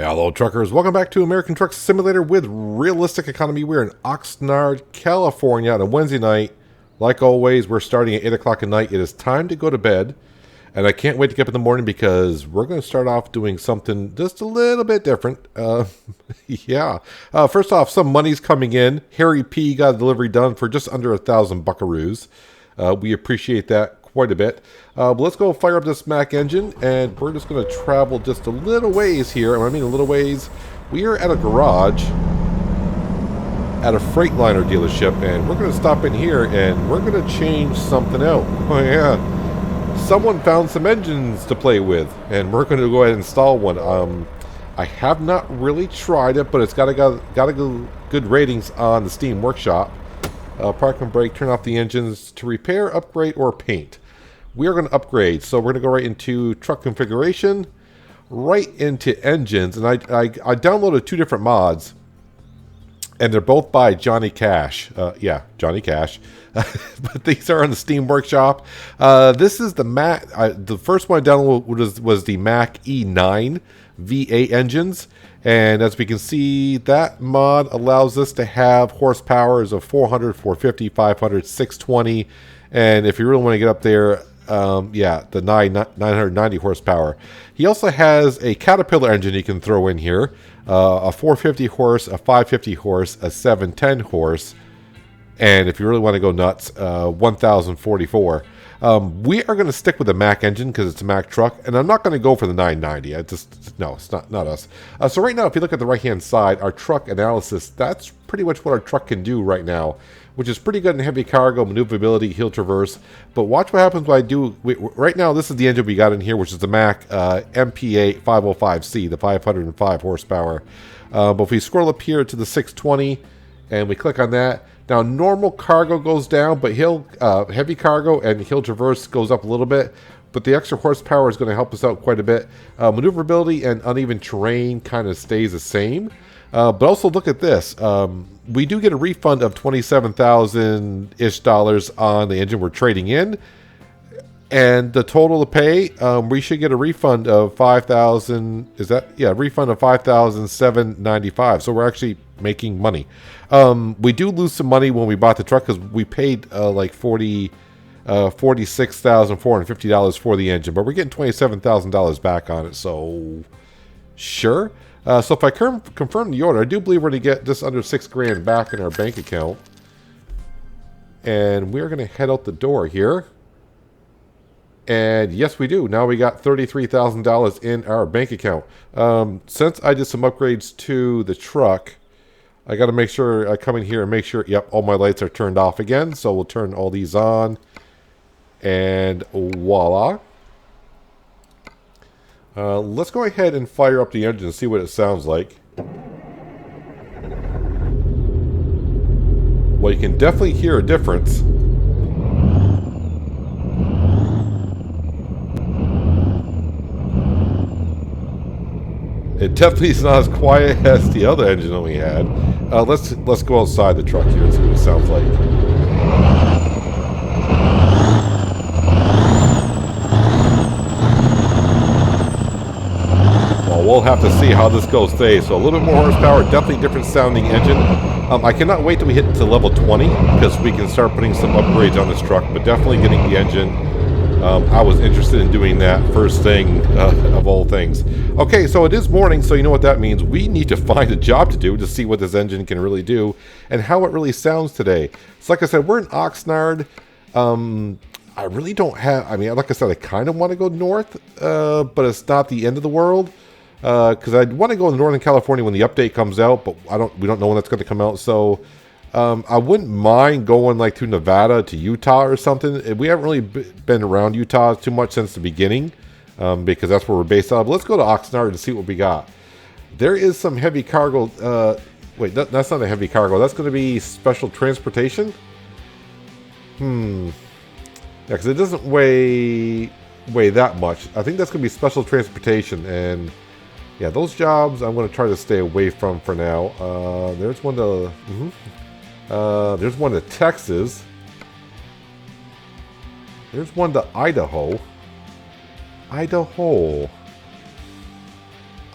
Hello, truckers. Welcome back to American Truck Simulator with Realistic Economy. We're in Oxnard, California on a Wednesday night. Like always, we're starting at 8 o'clock at night. It is time to go to bed. And I can't wait to get up in the morning because we're going to start off doing something just a little bit different. First off, some money's coming in. Harry P. got a delivery done for just under 1,000 buckaroos. We appreciate that quite a bit. But let's go fire up this Mack engine, and we're just going to travel just a little ways here. And I mean a little ways. We are at a garage at a Freightliner dealership, and we're going to stop in here, and we're going to change something out. Oh, yeah. Someone found some engines to play with, and we're going to go ahead and install one. I have not really tried it, but it's got good ratings on the Steam Workshop. Park and brake, turn off the engines to repair, upgrade, or paint. We are going to upgrade, so we're going to go right into truck configuration, right into engines, and I downloaded two different mods, and they're both by Johnny Cash. Johnny Cash. But these are on the Steam Workshop. This is the Mack. The first one I downloaded was the Mack E9 V8 engines. And as we can see, that mod allows us to have horsepowers of 400, 450, 500, 620. And if you really want to get up there, the 990 horsepower. He also has a Caterpillar engine you can throw in here. A 450 horse, a 550 horse, a 710 horse. And if you really want to go nuts, 1044. We are going to stick with the Mack engine because it's a Mack truck, and I'm not going to go for the 990. No, it's not us. So right now, if you look at the right-hand side, our truck analysis, that's pretty much what our truck can do right now, which is pretty good in heavy cargo, maneuverability, hill traverse. But watch what happens when I do. Right now, this is the engine we got in here, which is the Mack MP8 505C, the 505 horsepower. But if we scroll up here to the 620, and we click on that, now, normal cargo goes down, but heavy cargo and hill traverse goes up a little bit. But the extra horsepower is going to help us out quite a bit. Maneuverability and uneven terrain kind of stays the same. But also look at this. We do get a refund of $27,000-ish on the engine we're trading in. And the total to pay, we should get a refund of $5,000. Refund of $5,795. So we're actually making money. We do lose some money when we bought the truck because we paid like $46,450 for the engine, but we're getting $27,000 back on it. So sure. So if I confirm the order, I do believe we're going to get just under $6,000 back in our bank account, and we're going to head out the door here. And yes, we do. Now we got $33,000 in our bank account. Since I did some upgrades to the truck, I got to make sure I come in here and make sure, yep, all my lights are turned off again. So we'll turn all these on. And voila. Let's go ahead and fire up the engine and see what it sounds like. Well, you can definitely hear a difference. It definitely is not as quiet as the other engine that we had. Let's go outside the truck here and see what it sounds like. Well, we'll have to see how this goes today. So a little bit more horsepower, definitely different sounding engine. I cannot wait till we hit to level 20 because we can start putting some upgrades on this truck, but definitely getting the engine. I was interested in doing that first thing of all things. Okay, so it is morning, so you know what that means. We need to find a job to do to see what this engine can really do and how it really sounds today. So like I said, we're in Oxnard. I really don't have, like I said, I kind of want to go north, but it's not the end of the world. Because I want to go to Northern California when the update comes out, but we don't know when that's going to come out, so... I wouldn't mind going like to Nevada, to Utah or something. We haven't really been around Utah too much since the beginning because that's where we're based out of. Let's go to Oxnard and see what we got. There is some heavy cargo. That's not a heavy cargo. That's going to be special transportation. Yeah, because it doesn't weigh that much. I think that's going to be special transportation, and yeah, those jobs I'm going to try to stay away from for now. There's one to... there's one to Texas. There's one to Idaho. Idaho.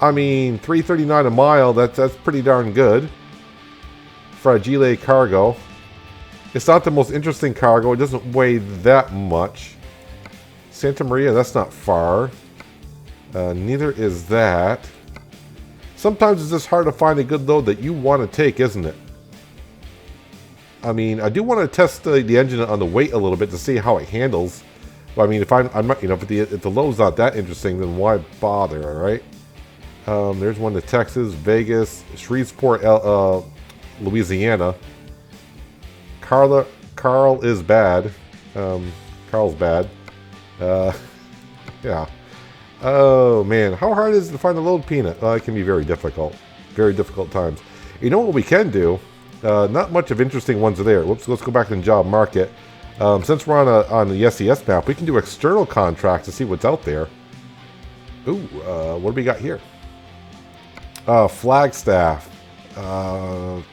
I mean, $3.39 a mile, that's pretty darn good. Fragile cargo. It's not the most interesting cargo. It doesn't weigh that much. Santa Maria, that's not far. Neither is that. Sometimes it's just hard to find a good load that you want to take, isn't it? I mean, I do want to test the engine on the weight a little bit to see how it handles. But I mean, if I'm not, you know, if the load's not that interesting, then why bother, all right? There's one to Texas, Vegas, Shreveport, Louisiana. Carl is bad. Carl's bad. Yeah. Oh man, how hard is it to find a load, Peanut? It can be very difficult. Very difficult times. You know what we can do? Not much of interesting ones are there. Whoops, let's go back to the job market. Since we're on the SES map, we can do external contracts to see what's out there. Ooh, what do we got here? Flagstaff. Man,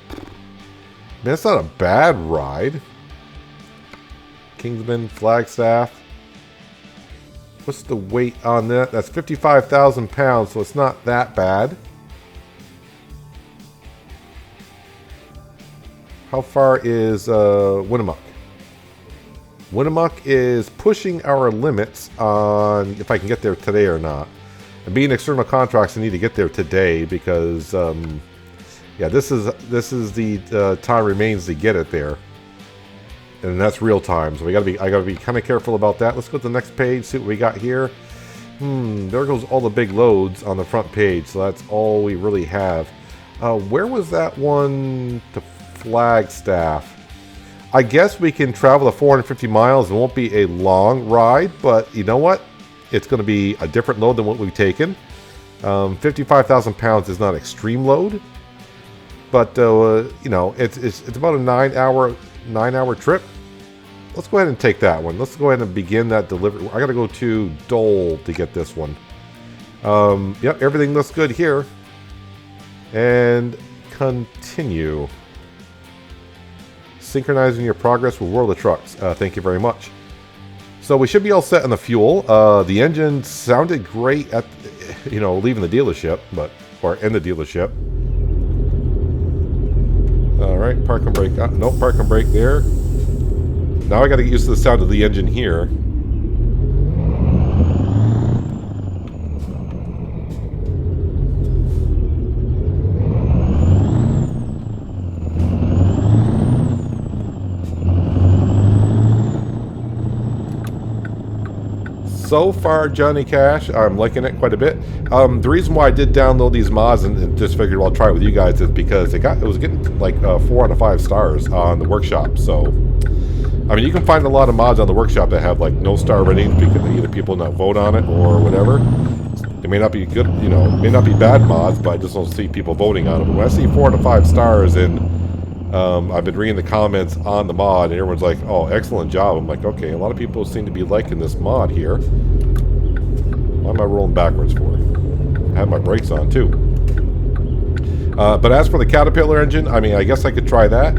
it's not a bad ride. Kingsman, Flagstaff. What's the weight on that? That's 55,000 pounds, so it's not that bad. How far is Winnemucca? Winnemucca is pushing our limits on if I can get there today or not. And being external contracts, I need to get there today because, yeah, this is the time remains to get it there, and that's real time. So I gotta be kind of careful about that. Let's go to the next page, see what we got here. There goes all the big loads on the front page. So that's all we really have. Where was that one to Flagstaff? I guess we can travel the 450 miles. It won't be a long ride, but you know what? It's going to be a different load than what we've taken. 55,000 pounds is not extreme load, but you know, it's about a 9-hour trip. Let's go ahead and take that one. Let's go ahead and begin that delivery. I got to go to Dole to get this one. Yep, everything looks good here. And continue. Synchronizing your progress with World of Trucks. Thank you very much. So we should be all set on the fuel. The engine sounded great at, you know, leaving the dealership, or in the dealership. All right, park and brake. Nope, park and brake there. Now I got to get used to the sound of the engine here. So far, Johnny Cash, I'm liking it quite a bit. The reason why I did download these mods and just figured I'll try it with you guys is because it was getting like 4 out of 5 stars on the workshop. So, I mean, you can find a lot of mods on the workshop that have like no star ratings because either people not vote on it or whatever. It may not be good, you know, it may not be bad mods, but I just don't see people voting on it. But when I see 4 out of 5 stars and I've been reading the comments on the mod and everyone's like, oh, excellent job. I'm like, okay, a lot of people seem to be liking this mod here. Why am I rolling backwards for? I have my brakes on too. But as for the Caterpillar engine, I mean, I guess I could try that.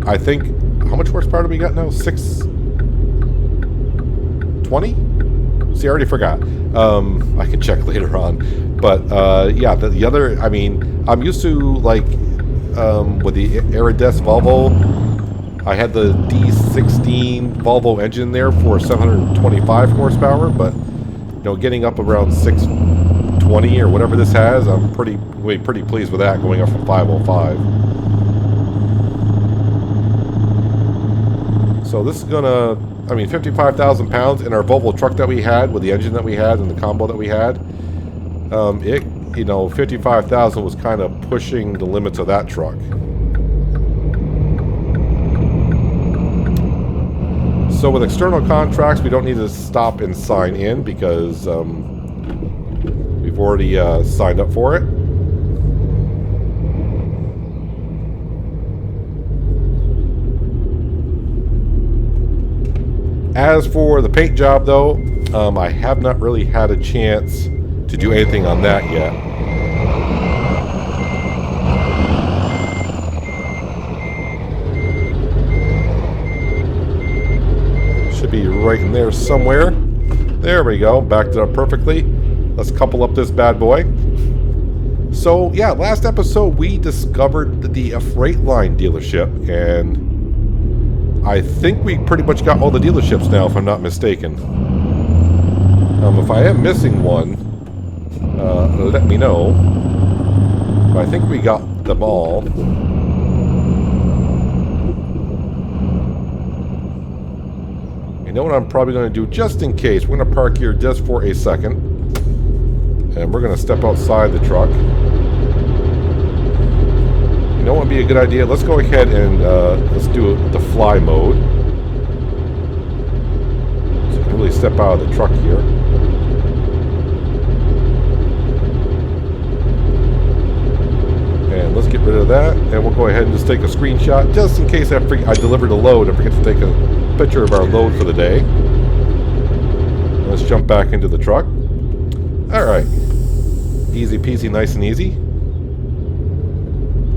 I think, how much horsepower do we got now? 620? See, I already forgot. I can check later on. But yeah, the other, I mean, I'm used to like, with the Aerodesk Volvo, I had the D16 Volvo engine there for 725 horsepower, but you know, getting up around 620 or whatever this has, I'm pretty pleased with that, going up from 505. So this is gonna, I mean, 55,000 pounds in our Volvo truck that we had with the engine that we had and the combo that we had. It, you know, 55,000 was kind of pushing the limits of that truck. So with external contracts, we don't need to stop and sign in because we've already signed up for it. As for the paint job, though, I have not really had a chance to do anything on that yet. Should be right in there somewhere. There we go. Backed it up perfectly. Let's couple up this bad boy. So, yeah, last episode we discovered the Freightline dealership, and I think we pretty much got all the dealerships now, if I'm not mistaken. If I am missing one, let me know. But I think we got them all. You know what I'm probably going to do, just in case? We're going to park here just for a second. And we're going to step outside the truck. You know what would be a good idea? Let's go ahead and let's do the fly mode. So you can really step out of the truck here. And let's get rid of that. And we'll go ahead and just take a screenshot, just in case I delivered a load and forget to take a picture of our load for the day. Let's jump back into the truck. Alright. Easy peasy, nice and easy.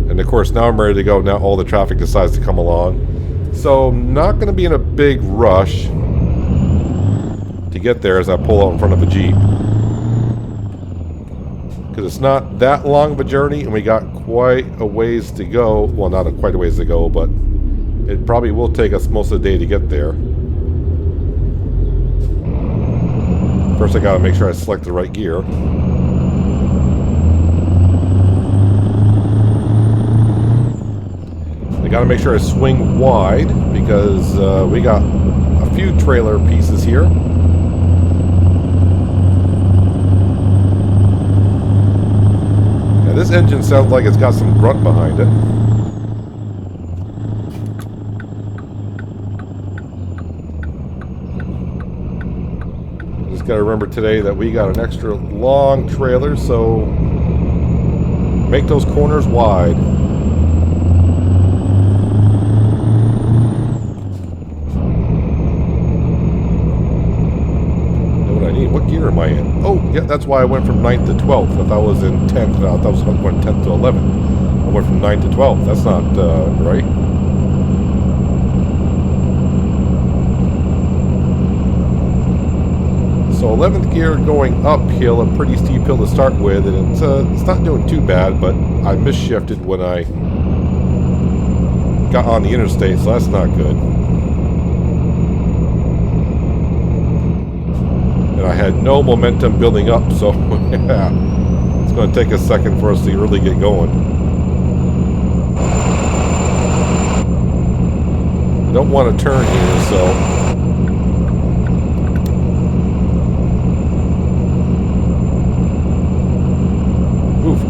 And of course, now I'm ready to go. Now all the traffic decides to come along. So, not going to be in a big rush to get there as I pull out in front of a Jeep. Because it's not that long of a journey, and we got quite a ways to go. Well, not quite a ways to go, but it probably will take us most of the day to get there. First, I got to make sure I select the right gear. I got to make sure I swing wide because we got a few trailer pieces here. Now, this engine sounds like it's got some grunt behind it. Got to remember today that we got an extra long trailer, so make those corners wide. Know what I need? What gear am I in? Oh, yeah, that's why I went from 9th to 12th. I thought I was in 10th. I thought I was going 10th to 11th. I went from 9th to 12th. That's not right. So 11th gear going uphill, a pretty steep hill to start with, and it's not doing too bad, but I misshifted when I got on the interstate, so that's not good. And I had no momentum building up, so yeah, it's going to take a second for us to really get going. I don't want to turn here, so...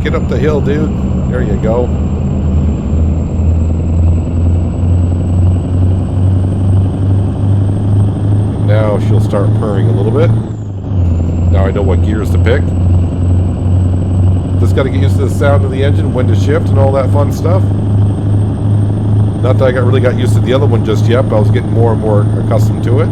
Get up the hill, dude. There you go. And now she'll start purring a little bit. Now I know what gears to pick. Just got to get used to the sound of the engine, when to shift, and all that fun stuff. Not that I really got used to the other one just yet, but I was getting more and more accustomed to it.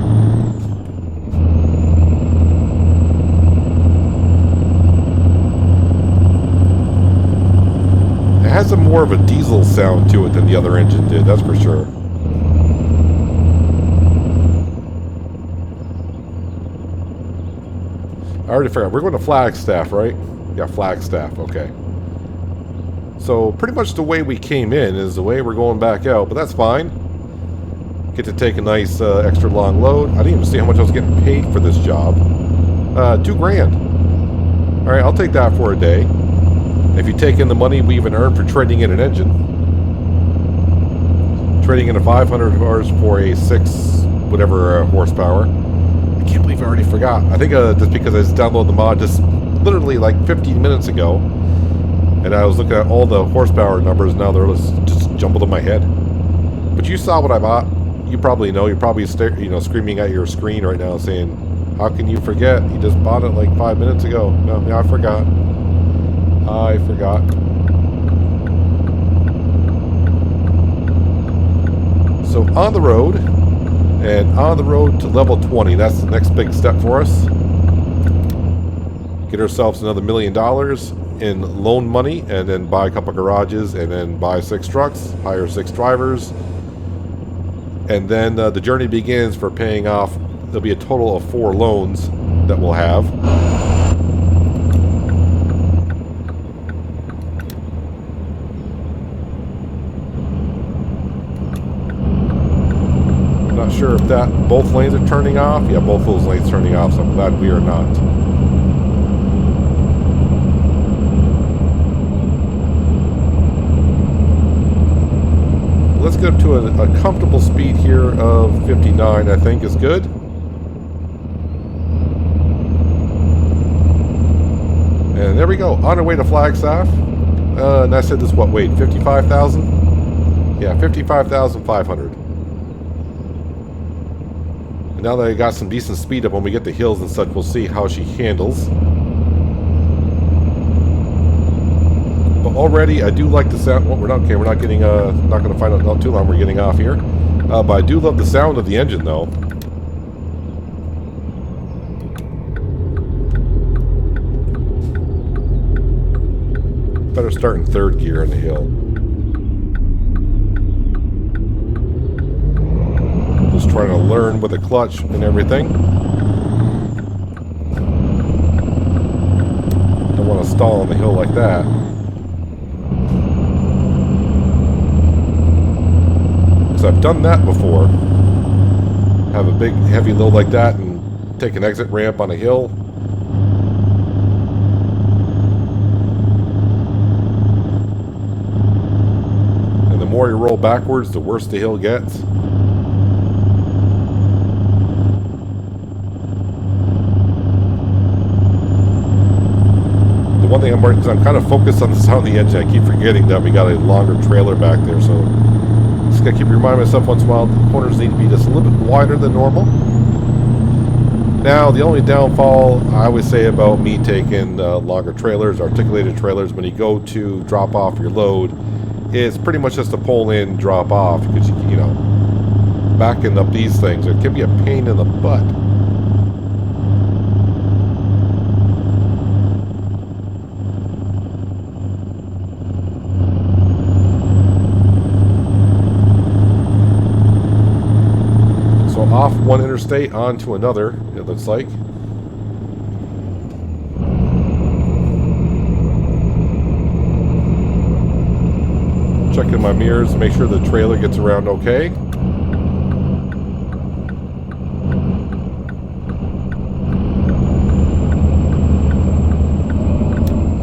It has a more of a diesel sound to it than the other engine did, that's for sure. I already forgot. We're going to Flagstaff, right? Yeah, Flagstaff, okay. So, pretty much the way we came in is the way we're going back out, but that's fine. Get to take a nice extra long load. I didn't even see how much I was getting paid for this job. $2,000. Alright, I'll take that for a day. If you take in the money we even earned for trading in an engine. Trading in a 500 horse for a 6 whatever horsepower. I can't believe I already forgot. I think just because I just downloaded the mod just literally like 15 minutes ago. And I was looking at all the horsepower numbers, now they're just jumbled in my head. But you saw what I bought. You probably know. You're probably screaming at your screen right now saying, how can you forget? You just bought it like 5 minutes ago. No, yeah, I forgot. I forgot. So on the road, and on the road to level 20. That's the next big step for us. Get ourselves another $1 million in loan money, and then buy a couple garages, and then buy 6 trucks, hire 6 drivers. And then the journey begins for paying off. There'll be a total of 4 loans that we'll have. if that both lanes are turning off. Yeah, both those lanes turning off, so I'm glad we are not. Let's get up to a comfortable speed here of 59, I think is good. And there we go, on our way to Flagstaff. And I said this, what, wait, 55,000? Yeah, 55,500. And now that I got some decent speed up when we get the hills and such, we'll see how she handles. But already, I do like the sound. Well, we're not okay. We're not getting. Not going to find out not too long. We're getting off here. But I do love the sound of the engine, though. Better start in third gear in the hill. Just trying to learn with the clutch and everything. Don't want to stall on the hill like that. Because I've done that before. Have a big heavy load like that and take an exit ramp on a hill. And the more you roll backwards, the worse the hill gets. One thing I'm working, because I'm kind of focused on the sound of the engine, I keep forgetting that we got a longer trailer back there, so just gotta keep reminding myself once in a while the corners need to be just a little bit wider than normal. Now, the only downfall I always say about me taking longer trailers, articulated trailers, when you go to drop off your load, is pretty much just a pull in, drop off, because you know, backing up these things, it can be a pain in the butt. Off one interstate onto another, it looks like. Checking my mirrors to make sure the trailer gets around okay.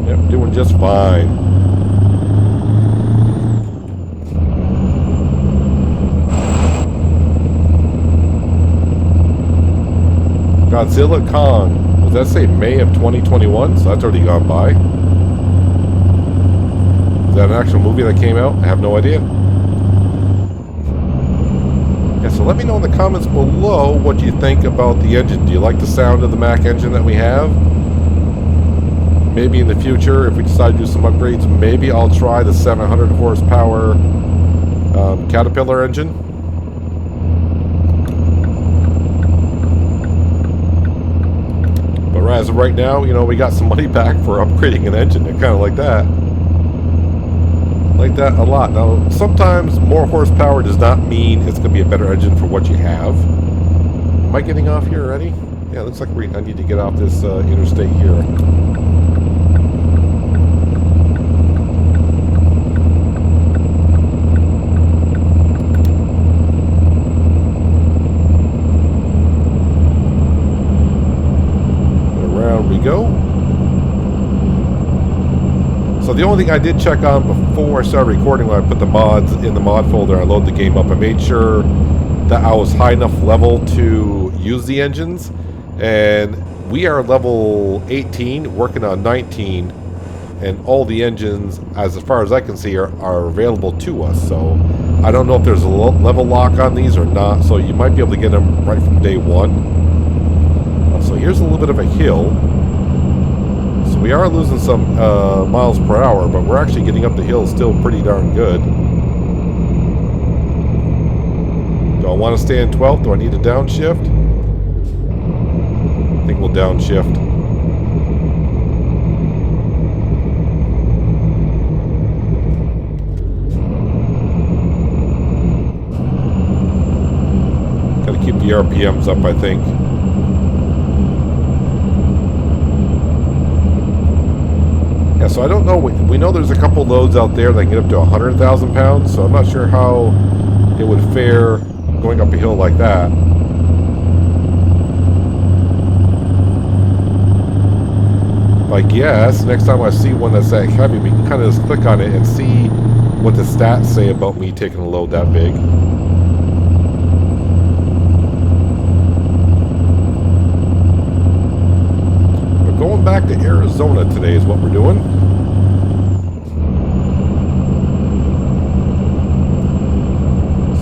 Yep, doing just fine. Godzilla Kong. Does that say May of 2021? So that's already gone by. Is that an actual movie that came out? I have no idea. Yeah, so let me know in the comments below what you think about the engine. Do you like the sound of the Mack engine that we have? Maybe in the future, if we decide to do some upgrades, maybe I'll try the 700 horsepower Caterpillar engine. As of right now, you know, we got some money back for upgrading an engine. I kind of like that. Like that a lot. Now, sometimes more horsepower does not mean it's going to be a better engine for what you have. Am I getting off here already? Yeah, it looks like I need to get off this interstate here. Go. So the only thing I did check on before I started recording, when I put the mods in the mod folder, I load the game up, I made sure that I was high enough level to use the engines, and we are level 18 working on 19, and all the engines, as far as I can see, are available to us. So I don't know if there's a level lock on these or not, so you might be able to get them right from day one. So here's a little bit of a hill. We are losing some miles per hour, but we're actually getting up the hill still pretty darn good. Do I want to stay in 12th? Do I need to downshift? I think we'll downshift. Gotta keep the RPMs up, I think. Yeah, so I don't know. We know there's a couple loads out there that can get up to 100,000 pounds, so I'm not sure how it would fare going up a hill like that. my guess, next time I see one that's that heavy, we can kind of just click on it and see what the stats say about me taking a load that big. But going back to Arizona today is what we're doing.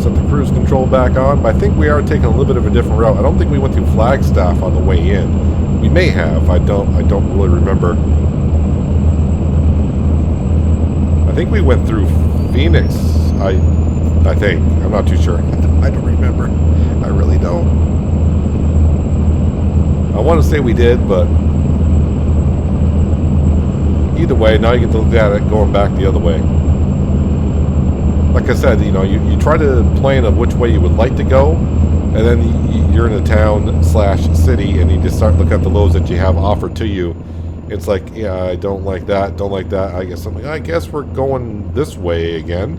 Set the cruise control back on, but I think we are taking a little bit of a different route. I don't think we went through Flagstaff on the way in. We may have. I don't really remember. I think we went through Phoenix. I think. I'm not too sure. I don't remember. I really don't. I want to say we did, but either way, now you get to look at it going back the other way. Like I said, you know, you try to plan of which way you would like to go, and then you're in a town / city, and you just start looking at the loads that you have offered to you. It's like, yeah, I don't like that, don't like that. I guess we're going this way again.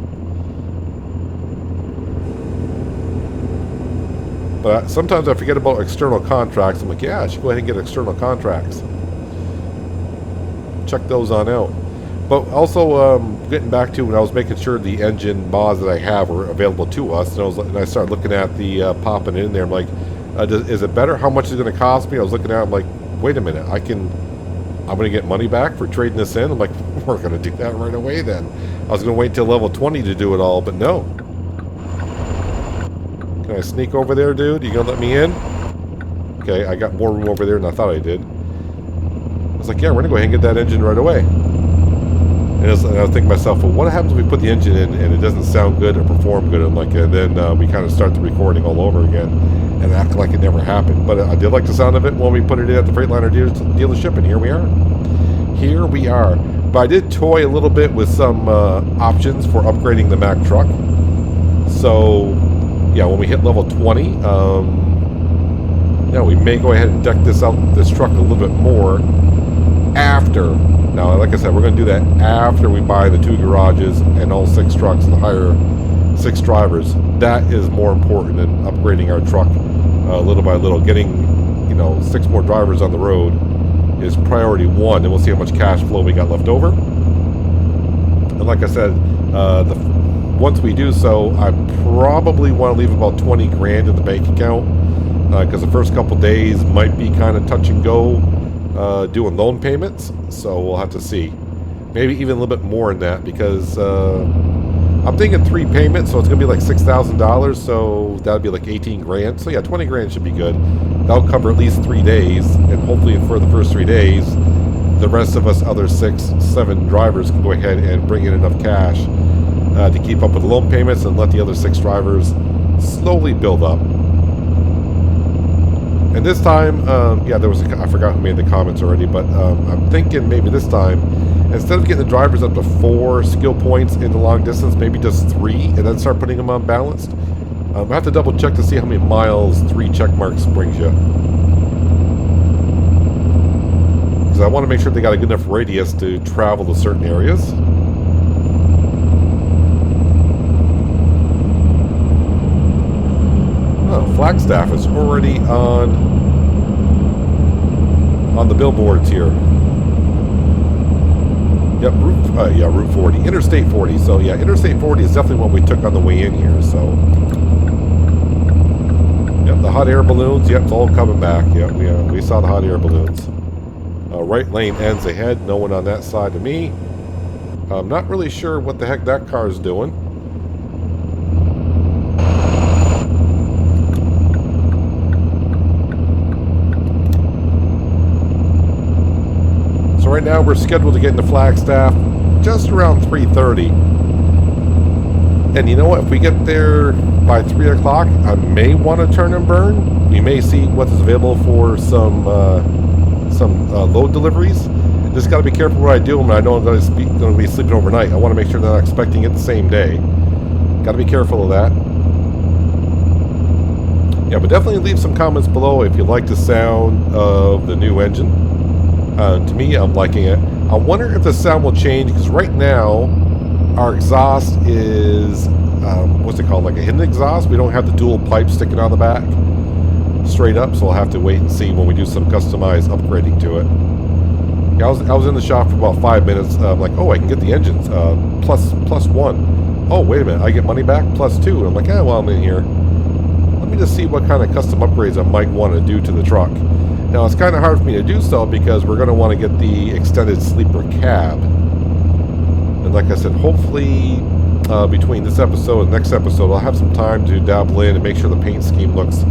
But sometimes I forget about external contracts. I'm like, yeah, I should go ahead and get external contracts. Check those on out. But also, getting back to when I was making sure the engine mods that I have were available to us, and I started looking at the popping in there. I'm like, is it better? How much is it going to cost me? I was looking at it, I'm like, wait a minute, I'm going to get money back for trading this in? I'm like, we're going to do that right away then. I was going to wait till level 20 to do it all, but no. Can I sneak over there, dude? You going to let me in? Okay, I got more room over there than I thought I did. I was like, yeah, we're going to go ahead and get that engine right away. And I was thinking to myself, well, what happens if we put the engine in and it doesn't sound good or perform good? And then we kind of start the recording all over again and act like it never happened. But I did like the sound of it when we put it in at the Freightliner dealership, and here we are. Here we are. But I did toy a little bit with some options for upgrading the Mack truck. So, yeah, when we hit level 20, yeah, we may go ahead and deck this truck a little bit more after. Now, like I said, we're going to do that after we buy the 2 garages and all 6 trucks and hire 6 drivers. That is more important than upgrading our truck little by little. Getting, 6 more drivers on the road is priority 1, and we'll see how much cash flow we got left over. And like I said, once we do so, I probably want to leave about 20 grand in the bank account, because the first couple days might be kind of touch and go. Doing loan payments, so we'll have to see. Maybe even a little bit more than that, because I'm thinking 3 payments, so it's gonna be like $6,000, so that'd be like 18 grand. So yeah, 20 grand should be good. That'll cover at least 3 days, and hopefully for the first 3 days, the rest of us other 6-7 drivers can go ahead and bring in enough cash to keep up with the loan payments and let the other 6 drivers slowly build up. And this time, yeah, there was I forgot who made the comments already, but I'm thinking maybe this time, instead of getting the drivers up to 4 skill points in the long distance, maybe just 3, and then start putting them on balanced. I have to double check to see how many miles 3 check marks brings you. Because I want to make sure they got a good enough radius to travel to certain areas. Flagstaff is already on the billboards here. Yep, Route 40, Interstate 40. So yeah, Interstate 40 is definitely what we took on the way in here. So yep, the hot air balloons. Yep, it's all coming back. Yep, we saw the hot air balloons. Right lane ends ahead. No one on that side of me. I'm not really sure what the heck that car is doing. So right now we're scheduled to get into Flagstaff just around 3:30. And you know what? If we get there by 3 o'clock, I may want to turn and burn. We may see what is available for some load deliveries. Just got to be careful what I do when I know I'm going to be sleeping overnight. I want to make sure that I'm expecting it the same day. Got to be careful of that. Yeah, but definitely leave some comments below if you like the sound of the new engine. To me, I'm liking it. I wonder if the sound will change, because right now our exhaust is what's it called, like a hidden exhaust. We don't have the dual pipe sticking out the back straight up, so I'll have to wait and see when we do some customized upgrading to it. Yeah, I was in the shop for about 5 minutes. I'm like, oh, I can get the engines. Plus one. Oh, wait a minute. I get money back? Plus two. And I'm like, well, I'm in here. Let me just see what kind of custom upgrades I might want to do to the truck. Now, it's kind of hard for me to do so because we're going to want to get the extended sleeper cab. And like I said, hopefully between this episode and next episode, I'll have some time to dabble in and make sure the paint scheme looks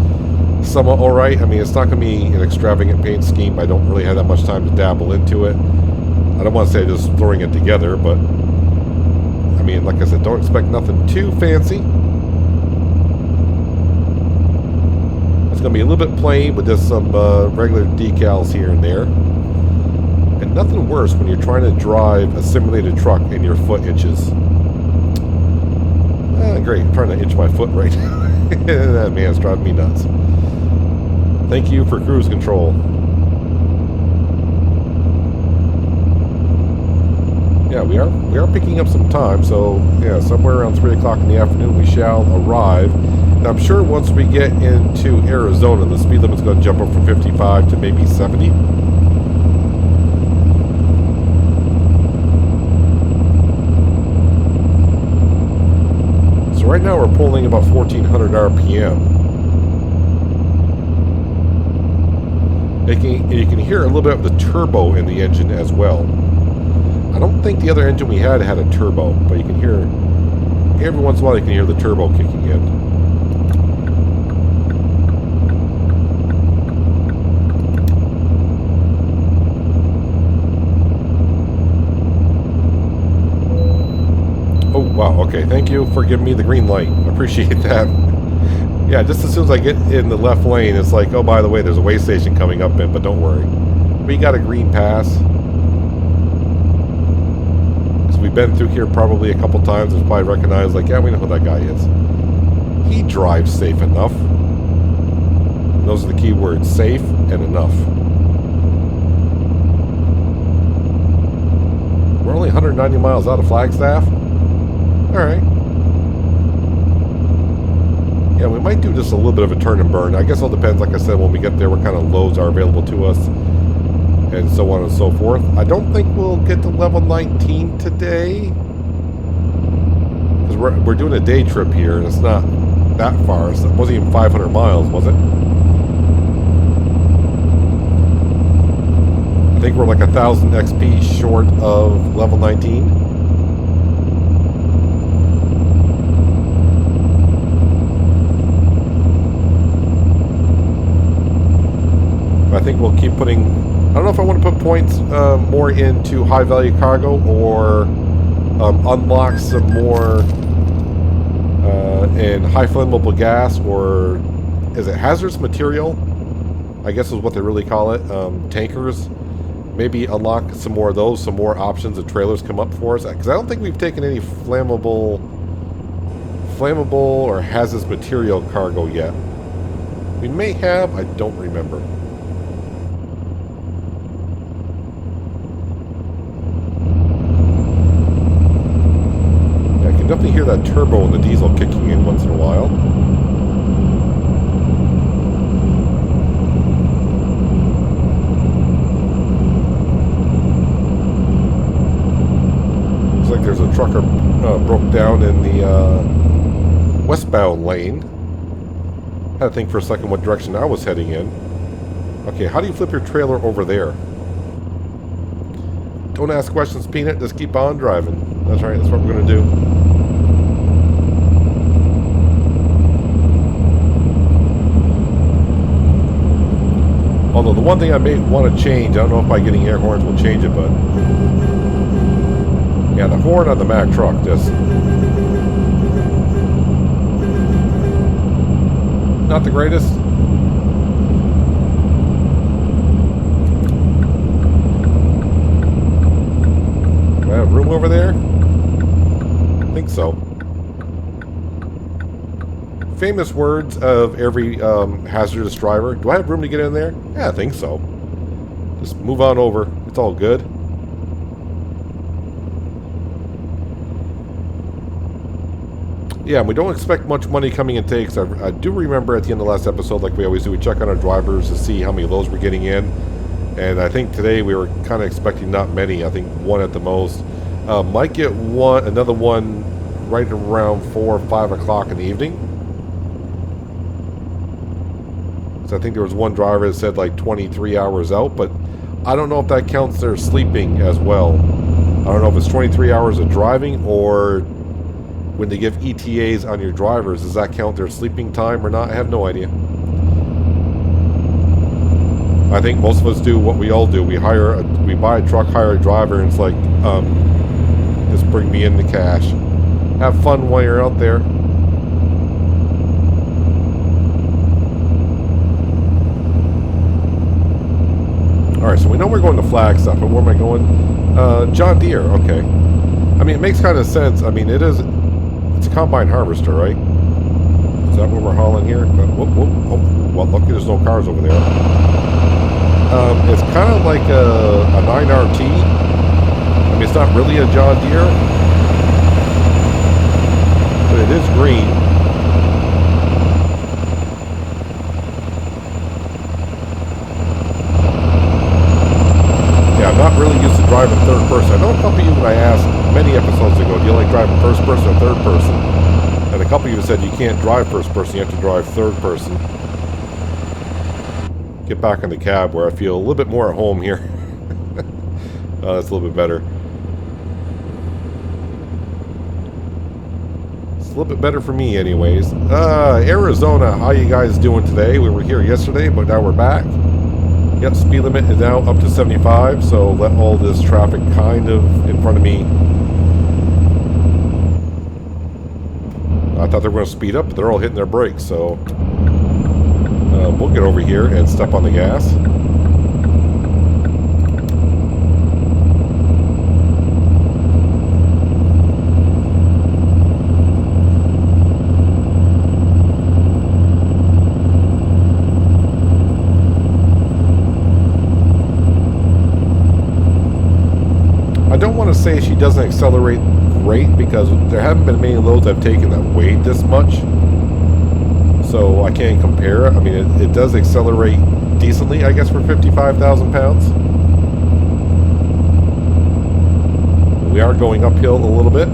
somewhat alright. I mean, it's not going to be an extravagant paint scheme. I don't really have that much time to dabble into it. I don't want to say just throwing it together, but I mean, like I said, don't expect nothing too fancy. It's going to be a little bit plain with just some regular decals here and there. And nothing worse when you're trying to drive a simulated truck and your foot itches. Great, I'm trying to itch my foot right now. That man's driving me nuts. Thank you for cruise control. Yeah, we are picking up some time, so yeah, somewhere around 3 o'clock in the afternoon we shall arrive. And I'm sure once we get into Arizona, the speed limit's going to jump up from 55 to maybe 70. So right now we're pulling about 1400 RPM. You can hear a little bit of the turbo in the engine as well. I don't think the other engine we had a turbo, but you can hear, every once in a while you can hear the turbo kicking in. Oh, wow, okay, thank you for giving me the green light. I appreciate that. Yeah, just as soon as I get in the left lane, it's like, oh, by the way, there's a way station coming up in, but don't worry. We got a green pass. Because we've been through here probably a couple times. It's probably recognized, like, yeah, we know who that guy is. He drives safe enough. And those are the key words, safe and enough. We're only 190 miles out of Flagstaff. Alright. Yeah, we might do just a little bit of a turn and burn. I guess it all depends, like I said, when we get there, what kind of loads are available to us, and so on and so forth. I don't think we'll get to level 19 today, because we're doing a day trip here, and it's not that far. It wasn't even 500 miles, was it? I think we're like 1,000 XP short of level 19. I think we'll keep putting, I don't know if I want to put points more into high value cargo or unlock some more in high flammable gas, or is it hazardous material? I guess is what they really call it. Tankers. Maybe unlock some more of those, some more options of trailers come up for us. Because I don't think we've taken any flammable or hazardous material cargo yet. We may have, I don't remember. Definitely hear that turbo and the diesel kicking in once in a while. Looks like there's a trucker broke down in the westbound lane. Had to think for a second what direction I was heading in. Okay, how do you flip your trailer over there? Don't ask questions, Peanut. Just keep on driving. That's right. That's what we're going to do. Although the one thing I may want to change, I don't know if by getting air horns will change it, but yeah, the horn on the Mack truck just not the greatest. Do I have room over there? I think so. Famous words of every hazardous driver. Do I have room to get in there? Yeah, I think so. Just move on over. It's all good. Yeah, we don't expect much money coming in takes. I do remember at the end of the last episode, like we always do, we check on our drivers to see how many loads we're getting in. And I think today we were kind of expecting not many. I think one at the most. Might get another one right around 4 or 5 o'clock in the evening. So I think there was one driver that said like 23 hours out, but I don't know if that counts their sleeping as well. I don't know if it's 23 hours of driving, or when they give ETAs on your drivers, does that count their sleeping time or not? I have no idea. I think most of us do what we all do. We buy a truck, hire a driver, and it's like, just bring me in the cash. Have fun while you're out there. Alright, so we know we're going to Flagstaff, but where am I going? John Deere, okay. I mean, it makes kind of sense. I mean, it's a combine harvester, right? Is that where we're hauling here? Whoop, whoop, oh, well, lucky there's no cars over there. It's kind of like a 9RT. I mean, it's not really a John Deere, but it is green. Yeah, I'm not really used to driving third person. I know a couple of you, when I asked many episodes ago, do you like driving first person or third person? And a couple of you said you can't drive first person, you have to drive third person. Get back in the cab where I feel a little bit more at home here. That's a little bit better. It's a little bit better for me anyways. Arizona, how you guys doing today? We were here yesterday, but now we're back. Yep, speed limit is now up to 75, so let all this traffic kind of in front of me. I thought they were going to speed up, but they're all hitting their brakes, so we'll get over here and step on the gas. I don't want to say she doesn't accelerate great, because there haven't been many loads I've taken that weighed this much. So I can't compare it. I mean, it does accelerate decently, I guess, for 55,000 pounds. We are going uphill a little bit.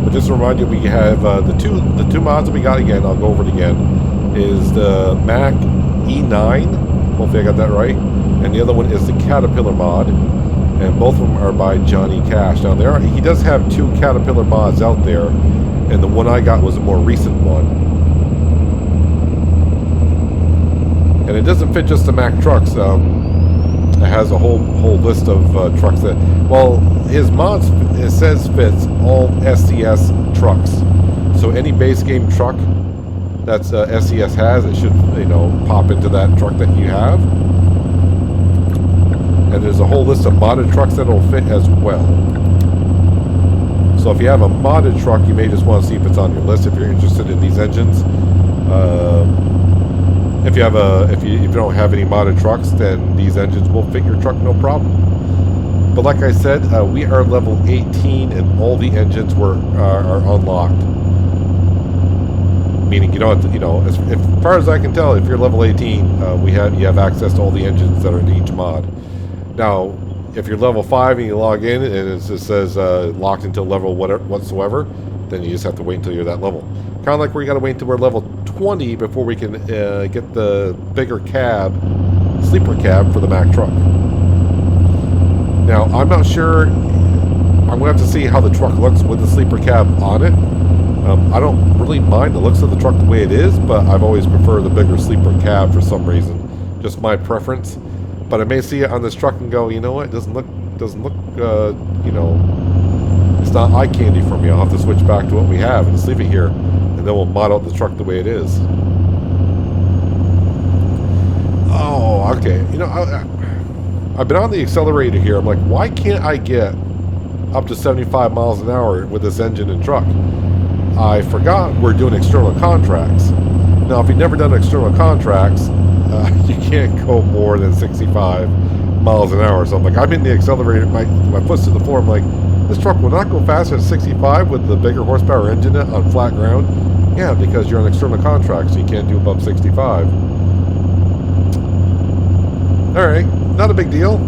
But just to remind you, we have the two mods that we got again. I'll go over it again. Is the Mack E9. Hopefully I got that right. And the other one is the Caterpillar mod. And both of them are by Johnny Cash. Now, he does have 2 Caterpillar mods out there. And the one I got was a more recent one. And it doesn't fit just the Mack trucks. It has a whole list of trucks that... Well, his mods, it says, fits all SCS trucks. So any base game truck that's SCS has, it should, pop into that truck that you have. And there's a whole list of modded trucks that'll fit as well. So if you have a modded truck, you may just want to see if it's on your list if you're interested in these engines. If you don't have any modded trucks, then these engines will fit your truck no problem. But like I said, we are level 18 and all the engines are unlocked. Meaning you don't have to, as far as I can tell, if you're level 18, you have access to all the engines that are in each mod. Now, if you're level 5 and you log in and it just says locked until level whatsoever, then you just have to wait until you're that level. Kind of like we got to wait until we're level 20 before we can get the bigger cab, sleeper cab for the Mack truck. Now, I'm not sure. I'm going to have to see how the truck looks with the sleeper cab on it. I don't really mind the looks of the truck the way it is, but I've always preferred the bigger sleeper cab for some reason. Just my preference. But I may see it on this truck and go, you know what, it doesn't look, it's not eye candy for me. I'll have to switch back to what we have and just leave it here. And then we'll mod out the truck the way it is. Oh, okay. I've been on the accelerator here. I'm like, why can't I get up to 75 miles an hour with this engine and truck? I forgot we're doing external contracts. Now, if you've never done external contracts, you can't go more than 65 miles an hour. So I'm like, I'm hitting the accelerator, my foot's to the floor. I'm like, this truck will not go faster than 65 with the bigger horsepower engine on flat ground. Yeah, because you're on external contract, so you can't do above 65. Alright, not a big deal.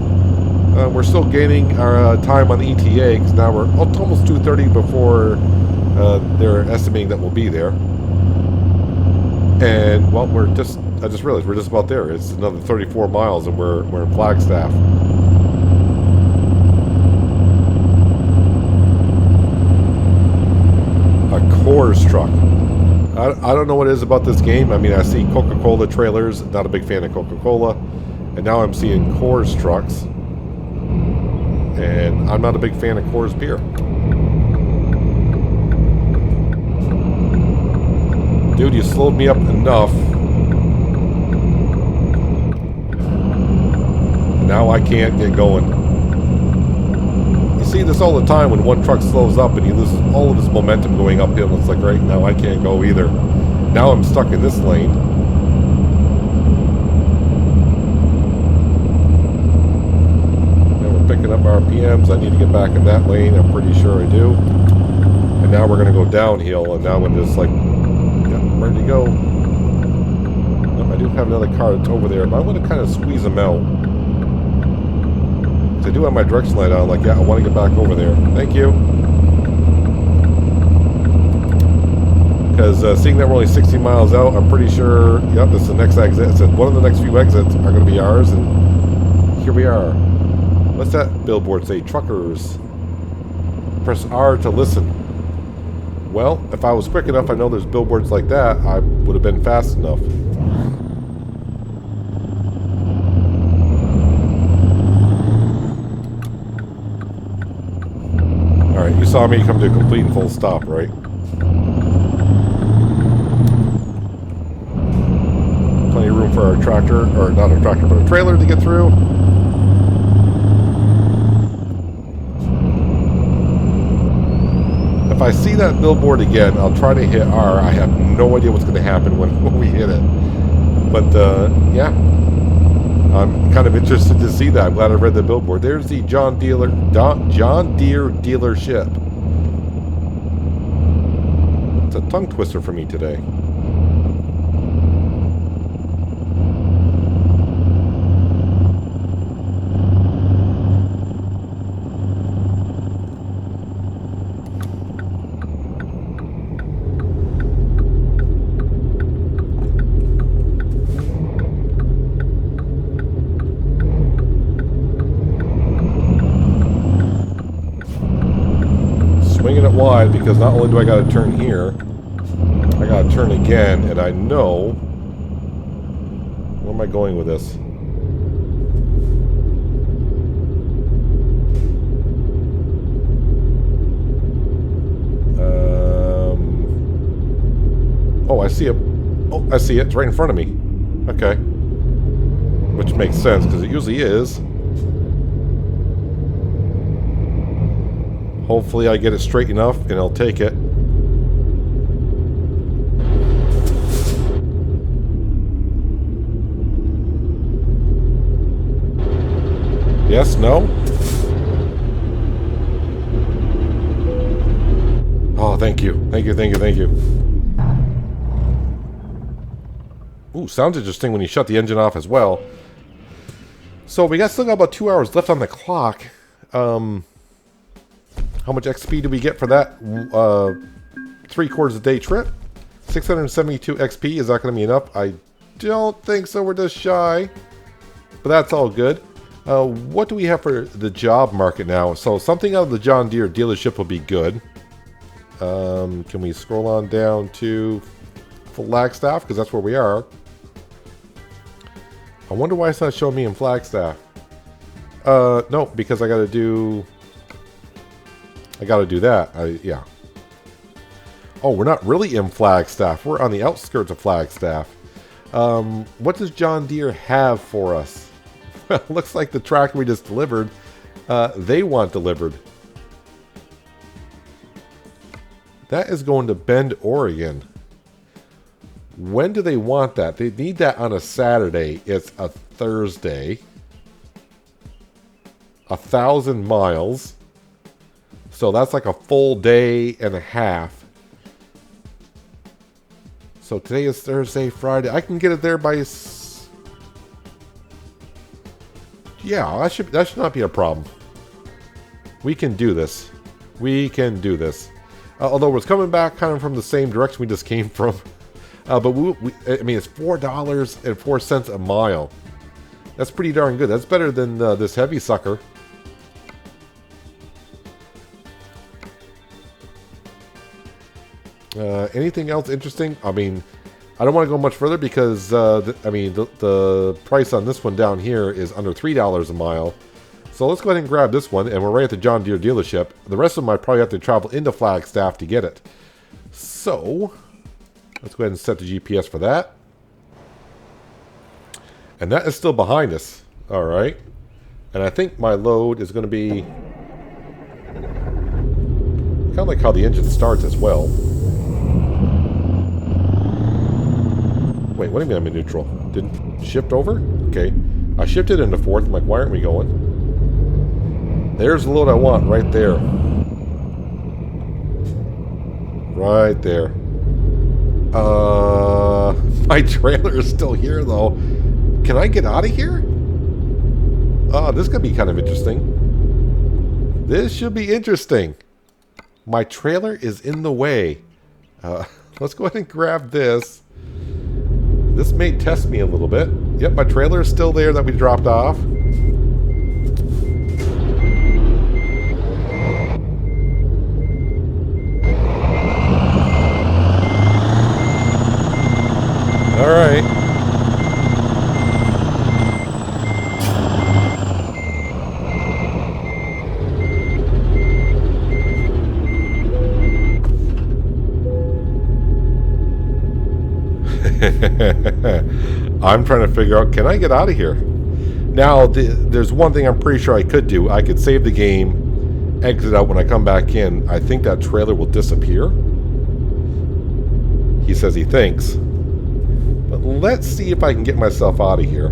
We're still gaining our time on the ETA, because now we're almost 2:30 before they're estimating that we'll be there. And, well, I just realized we're just about there. It's another 34 miles, and we're in Flagstaff. A Coors truck. I don't know what it is about this game. I mean, I see Coca-Cola trailers. Not a big fan of Coca-Cola. And now I'm seeing Coors trucks. And I'm not a big fan of Coors beer. Dude, you slowed me up enough. Now I can't get going. You see this all the time when one truck slows up and he loses all of his momentum going uphill. It's like, right now I can't go either. Now I'm stuck in this lane. Now we're picking up RPMs. I need to get back in that lane. I'm pretty sure I do. And now we're going to go downhill. And now I'm just like, yeah, where'd you go? No, I do have another car that's over there, but I'm going to kind of squeeze them out. I do have my direction light on, like, yeah, I want to get back over there. Thank you. Because seeing that we're only 60 miles out, I'm pretty sure, yep, this is the next exit. It said one of the next few exits are going to be ours, and here we are. What's that billboard say? Truckers. Press R to listen. Well, if I was quick enough, I know there's billboards like that, I would have been fast enough. Alright, you saw me come to a complete and full stop, right? Plenty of room for our tractor, or not a tractor, but a trailer to get through. If I see that billboard again, I'll try to hit R. I have no idea what's going to happen when we hit it. But, yeah. I'm kind of interested to see that. I'm glad I read the billboard. There's the John Deere dealership. It's a tongue twister for me today. Swinging it wide because not only do I got to turn here, I got to turn again, and I know... Where am I going with this? Oh, I see it. Oh, I see it. It's right in front of me. Okay. Which makes sense, because it usually is. Hopefully I get it straight enough and I'll take it. Yes, no? Oh, thank you. Thank you, thank you, thank you. Ooh, sounds interesting when you shut the engine off as well. So we still got about 2 hours left on the clock. How much XP do we get for that 3/4 a day trip? 672 XP. Is that going to be enough? I don't think so. We're just shy. But that's all good. What do we have for the job market now? So something out of the John Deere dealership will be good. Can we scroll on down to Flagstaff? Because that's where we are. I wonder why it's not showing me in Flagstaff. No, because I got to do that. Yeah. Oh, we're not really in Flagstaff. We're on the outskirts of Flagstaff. What does John Deere have for us? Looks like the tractor we just delivered, they want delivered. That is going to Bend, Oregon. When do they want that? They need that on a Saturday. It's a Thursday. 1,000 miles. So that's like a full day and a half. So today is Thursday, Friday. I can get it there by... Yeah, that should not be a problem. We can do this. We can do this. Although it's coming back kind of from the same direction we just came from. But I mean, it's $4.04 a mile. That's pretty darn good. That's better than this heavy sucker. Anything else interesting? I mean, I don't want to go much further because, the price on this one down here is under $3 a mile. So let's go ahead and grab this one, and we're right at the John Deere dealership. The rest of them I probably have to travel into Flagstaff to get it. So, let's go ahead and set the GPS for that. And that is still behind us. Alright. And I think my load is going to be... kind of like how the engine starts as well. Wait, what do you mean I'm in neutral? Didn't shift over? Okay. I shifted into fourth. I'm like, why aren't we going? There's the load I want right there. Right there. My trailer is still here though. Can I get out of here? This could be kind of interesting. This should be interesting. My trailer is in the way. Let's go ahead and grab this. This may test me a little bit. Yep, my trailer is still there that we dropped off. All right. I'm trying to figure out, can I get out of here? Now, there's one thing I'm pretty sure I could do. I could save the game, exit out when I come back in. I think that trailer will disappear. He says he thinks. But let's see if I can get myself out of here.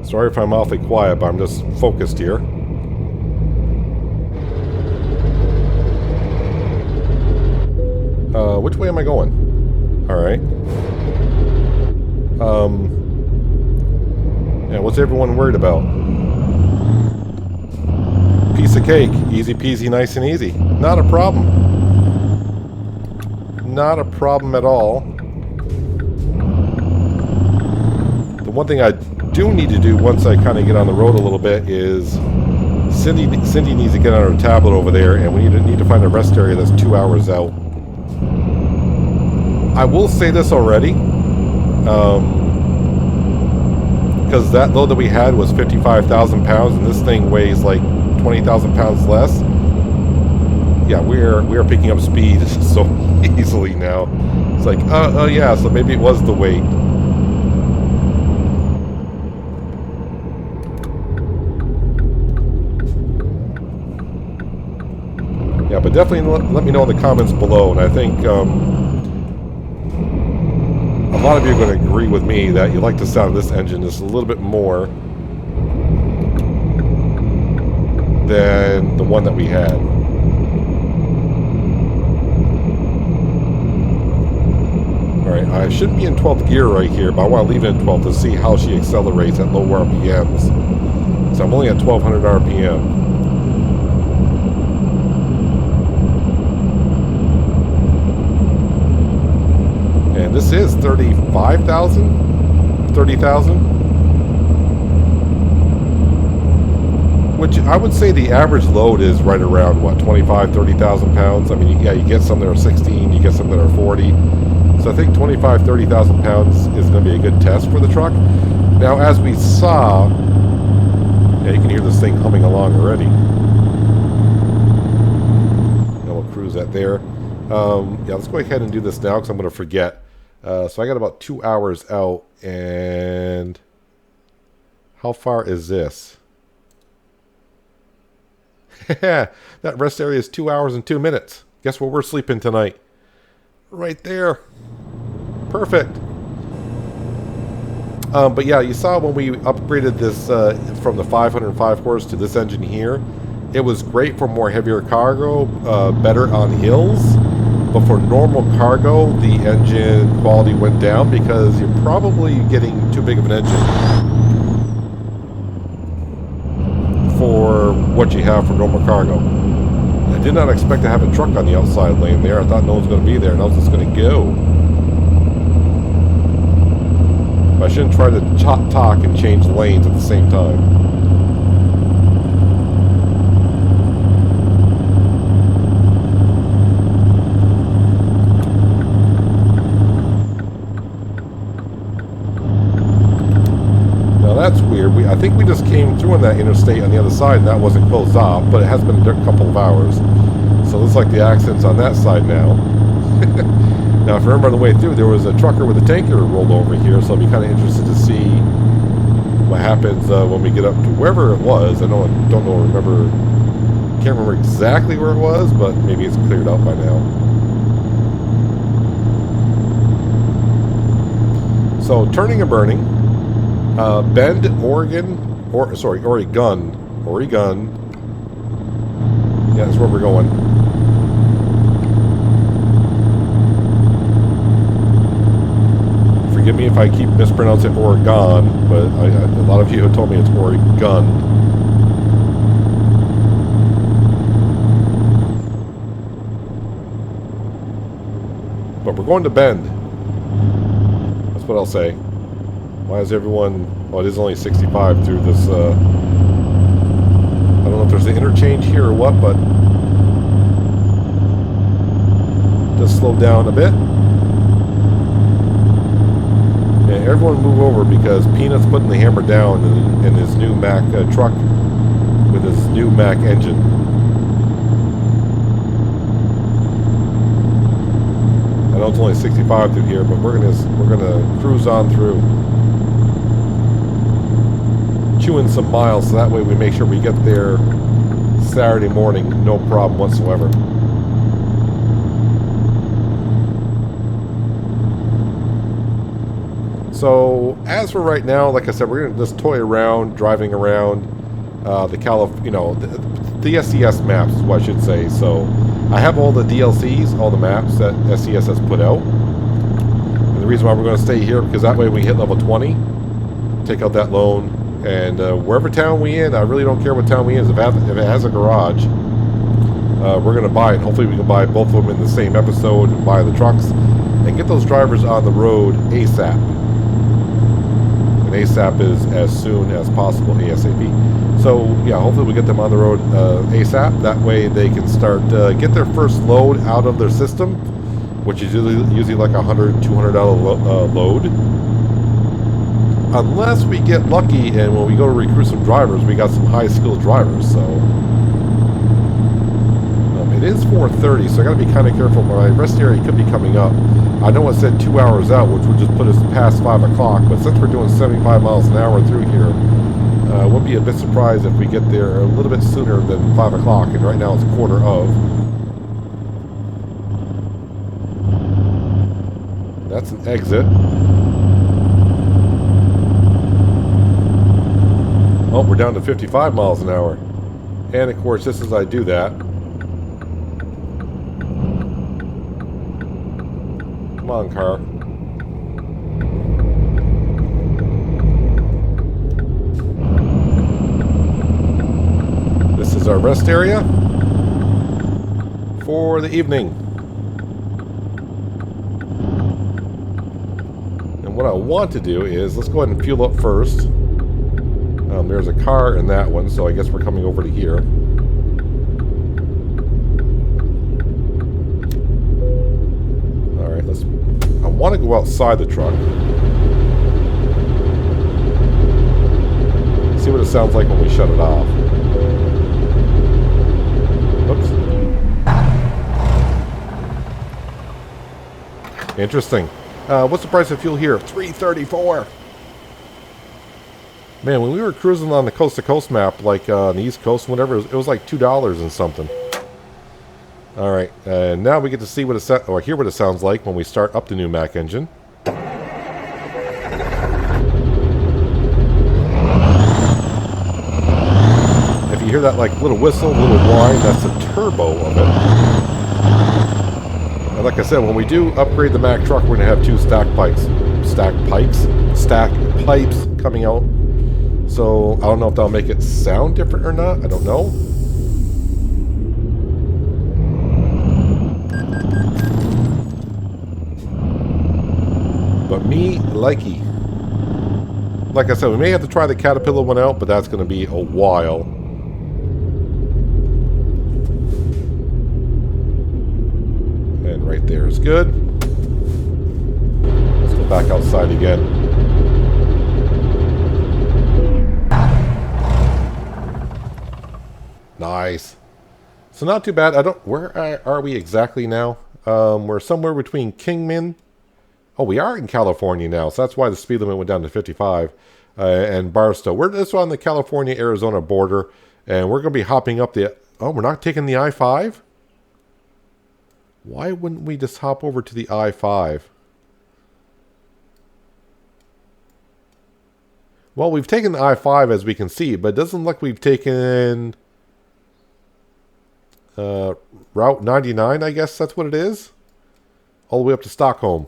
Sorry if I'm awfully quiet, but I'm just focused here. Which way am I going? Alright. Yeah, what's everyone worried about? Piece of cake. Easy peasy, nice and easy. Not a problem. Not a problem at all. The one thing I do need to do once I kind of get on the road a little bit is Cindy needs to get on her tablet over there, and we need to find a rest area that's 2 hours out. I will say this already, because that load that we had was 55,000 pounds, and this thing weighs like 20,000 pounds less. Yeah, we are picking up speed so easily now. It's like, yeah, so maybe it was the weight. Yeah, but definitely let me know in the comments below, and I think a lot of you are going to agree with me that you like the sound of this engine just a little bit more than the one that we had. Alright, I shouldn't be in 12th gear right here, but I want to leave it in 12th to see how she accelerates at low RPMs. So I'm only at 1200 RPM. And this is 35,000? 30,000? Which I would say the average load is right around, what, 25, 30,000 pounds? I mean, yeah, you get some that are 16, you get some that are 40. So I think 25, 30,000 pounds is going to be a good test for the truck. Now, as we saw, yeah, you can hear this thing humming along already. Now we'll cruise that there. Yeah, let's go ahead and do this now because I'm going to forget. So I got about 2 hours out, and how far is this? That rest area is 2 hours and 2 minutes. Guess where we're sleeping tonight? Right there. Perfect. But yeah, you saw when we upgraded this from the 505 horse to this engine here, it was great for more heavier cargo, better on hills. But for normal cargo, the engine quality went down because you're probably getting too big of an engine for what you have for normal cargo. I did not expect to have a truck on the outside lane there. I thought no one's going to be there and I was just going to go. But I shouldn't try to talk and change lanes at the same time. That's weird. I think we just came through on that interstate on the other side and that wasn't closed off, but it has been a couple of hours. So it looks like the accident's on that side now. Now, if you remember on the way through, there was a trucker with a tanker rolled over here, so I'll be kind of interested to see what happens when we get up to wherever it was. I can't remember exactly where it was, but maybe it's cleared out by now. So, turning and burning. Bend, Oregon. Yeah, that's where we're going. Forgive me if I keep mispronouncing Oregon, but a lot of you have told me it's Oregon. But we're going to Bend. That's what I'll say. Why is everyone... Well, it is only 65 through this... I don't know if there's an interchange here or what, but... Just slow down a bit. Yeah, everyone move over because Peanut's putting the hammer down in his new Mack truck with his new Mack engine. I know it's only 65 through here, but we're gonna cruise on through. Chewing some miles so that way we make sure we get there Saturday morning, no problem whatsoever. So as for right now, like I said, we're gonna just toy around, driving around the SCS maps is what I should say. So I have all the DLCs, all the maps that SCS has put out. And the reason why we're going to stay here because that way we hit level 20, take out that loan. And wherever town we in, I really don't care what town we in. If it has a garage, we're going to buy it. Hopefully we can buy both of them in the same episode and buy the trucks and get those drivers on the road ASAP. And ASAP is as soon as possible, ASAP. So yeah, hopefully we get them on the road ASAP. That way they can start, get their first load out of their system, which is usually like $100, $200 load. Unless we get lucky and when we go to recruit some drivers, we got some high-skilled drivers, so... it is 4:30, so I gotta be kind of careful. My rest area could be coming up. I know it said 2 hours out, which would just put us past 5 o'clock, but since we're doing 75 miles an hour through here, I would be a bit surprised if we get there a little bit sooner than 5 o'clock, and right now it's quarter of. That's an exit. Oh, we're down to 55 miles an hour. And of course, just as I do that... Come on, car. This is our rest area for the evening. And what I want to do is, let's go ahead and fuel up first. There's a car in that one, so I guess we're coming over to here. Alright, I want to go outside the truck. See what it sounds like when we shut it off. Oops. Interesting. What's the price of fuel here? $3.34. Man, when we were cruising on the coast-to-coast map, like on the East Coast, whatever, it was like $2 and something. All right, and now we get to see what it or hear what it sounds like when we start up the new Mac engine. If you hear that like little whistle, little whine, that's the turbo of it. And like I said, when we do upgrade the Mack truck, we're going to have 2 stack pipes coming out. So I don't know if that'll make it sound different or not. I don't know. But me, likey. Like I said, we may have to try the Caterpillar one out, but that's going to be a while. And right there is good. Let's go back outside again. Nice. So not too bad. Where are we exactly now? We're somewhere between Kingman. Oh, we are in California now, so that's why the speed limit went down to 55. And Barstow. We're just on the California-Arizona border, and we're going to be hopping up the... Oh, we're not taking the I-5? Why wouldn't we just hop over to the I-5? Well, we've taken the I-5 as we can see, but it doesn't look like we've taken Route 99, I guess that's what it is. All the way up to Stockholm.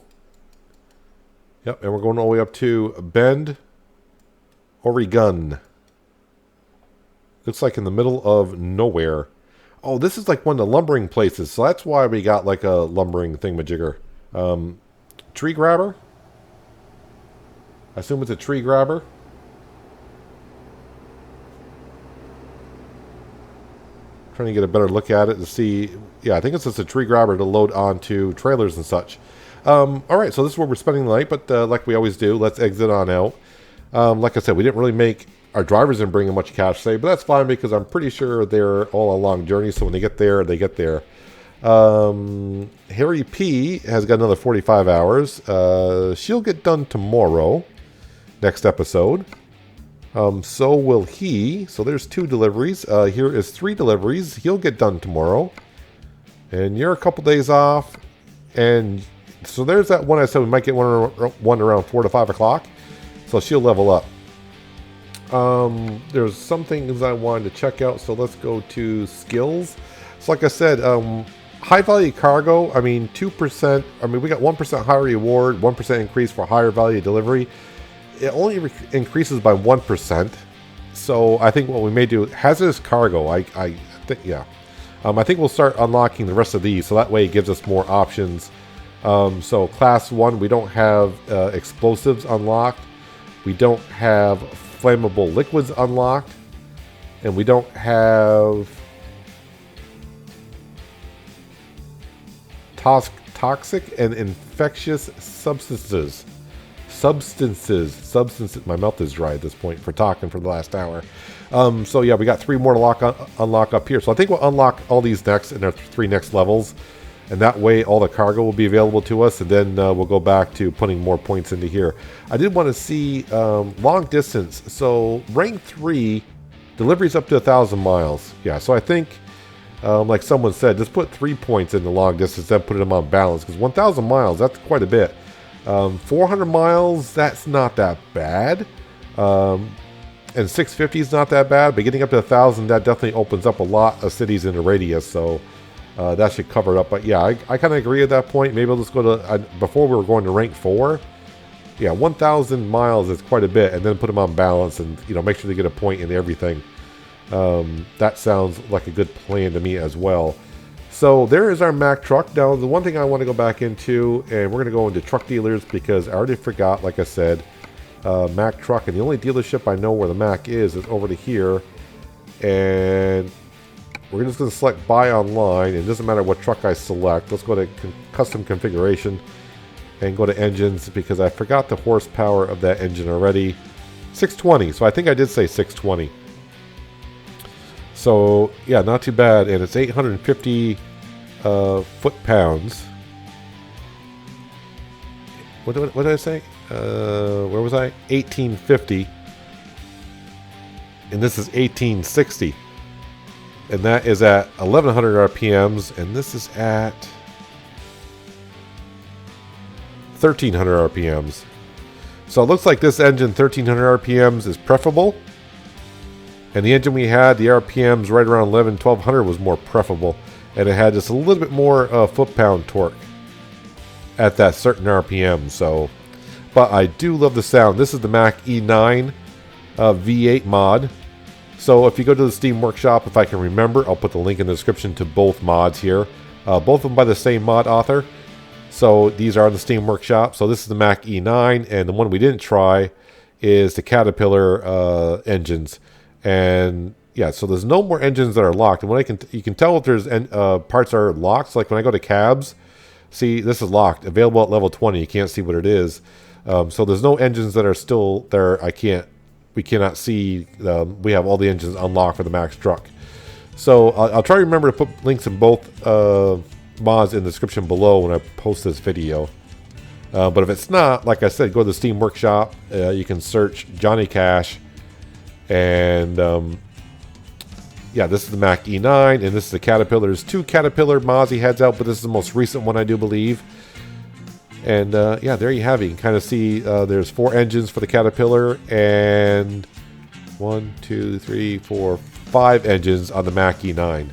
Yep, and we're going all the way up to Bend, Oregon. Looks like in the middle of nowhere. Oh, this is like one of the lumbering places, so that's why we got like a lumbering thingamajigger. Tree grabber? I assume it's a tree grabber. Trying to get a better look at it to see. Yeah, I think it's just a tree grabber to load onto trailers and such. Alright, so this is where we're spending the night, but like we always do, let's exit on out. Like I said, we didn't really make... Our drivers didn't bring in much cash today, but that's fine because I'm pretty sure they're all a long journey, so when they get there, they get there. Harry P has got another 45 hours. She'll get done tomorrow, next episode. So will he. So there's 2 deliveries. Here is 3 deliveries. He'll get done tomorrow. And you're a couple days off. And so there's that one I said we might get one around 4 to 5 o'clock. So she'll level up. There's some things I wanted to check out. So let's go to skills. So like I said, high value cargo, I mean 2%, I mean we got 1% higher reward, 1% increase for higher value delivery. It only increases by 1%. So I think what we may do, hazardous cargo, I think, yeah. I think we'll start unlocking the rest of these, so that way it gives us more options. So class 1, we don't have explosives unlocked. We don't have flammable liquids unlocked. And we don't have toxic and infectious substances. My mouth is dry at this point for talking for the last hour. So yeah, we got 3 more to unlock up here. So I think we'll unlock all these next in our 3 next levels. And that way all the cargo will be available to us. And then we'll go back to putting more points into here. I did want to see long distance. So rank 3, deliveries up to 1,000 miles. Yeah, so I think, like someone said, just put 3 points in the long distance, then put them on balance. Because 1,000 miles, that's quite a bit. 400 miles, that's not that bad. And 650 is not that bad. But getting up to 1,000, that definitely opens up a lot of cities in the radius. So that should cover it up. But yeah, I kind of agree at that point. Maybe I'll just go to, before we were going to rank 4. Yeah, 1,000 miles is quite a bit. And then put them on balance and, you know, make sure they get a point in everything. That sounds like a good plan to me as well. So there is our Mack truck. Now, the one thing I want to go back into, and we're going to go into truck dealers because I already forgot, like I said, Mack truck. And the only dealership I know where the Mack is over to here. And we're just going to select buy online. It doesn't matter what truck I select. Let's go to custom configuration and go to engines because I forgot the horsepower of that engine already. 620. So I think I did say 620. So yeah, not too bad. And it's 850 foot-pounds. What did I say? Where was I? 1850. and this is 1860. And that is at 1100 RPMs, and this is at 1300 RPMs. So it looks like this engine, 1300 RPMs, is preferable. And the engine we had, the RPMs right around 1200 was more preferable. And it had just a little bit more foot-pound torque at that certain RPM. So, but I do love the sound. This is the Mack E9 V8 mod. So if you go to the Steam Workshop, if I can remember, I'll put the link in the description to both mods here. Both of them by the same mod author. So these are the Steam Workshop. So this is the Mack E9, and the one we didn't try is the Caterpillar engines. And yeah, so there's no more engines that are locked. And when you can tell if there's parts are locked. So like when I go to cabs, see, this is locked, available at level 20. You can't see what it is. So there's no engines that are still there. We cannot see. We have all the engines unlocked for the Max truck. So I'll try to remember to put links in both mods in the description below when I post this video. But if it's not, like I said, go to the Steam Workshop. You can search Johnny Cash. And yeah, this is the Mack E9, and this is the Caterpillar. There's 2 Caterpillar mods he has out, but this is the most recent one, I do believe. And yeah, there you have it. You can kind of see there's 4 engines for the Caterpillar, and 1, 2, 3, 4, 5 engines on the Mack E9.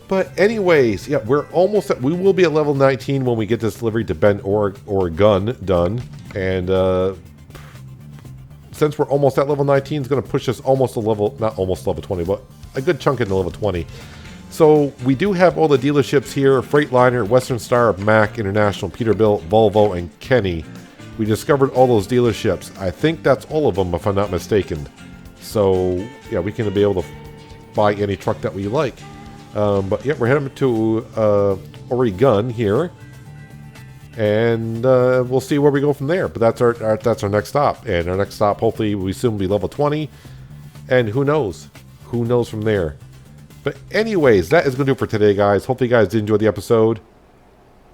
But anyways, yeah, we will be at level 19 when we get this delivery to Bend, Oregon done. And since we're almost at level 19, it's going to push us almost a level, not almost level 20, but a good chunk into level 20. So we do have all the dealerships here: Freightliner, Western Star, Mack, International, Peterbilt, Volvo, and Kenny. We discovered all those dealerships. I think that's all of them, if I'm not mistaken. So yeah, we can be able to buy any truck that we like. But yeah, we're heading to Oregon here. And we'll see where we go from there. But that's our next stop. And our next stop, hopefully, we soon will be level 20. And who knows? Who knows from there? But anyways, that is going to do it for today, guys. Hopefully, you guys did enjoy the episode.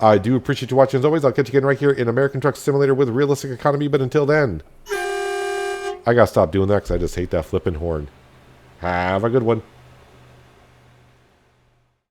I do appreciate you watching as always. I'll catch you again right here in American Truck Simulator with Realistic Economy. But until then, I got to stop doing that because I just hate that flipping horn. Have a good one.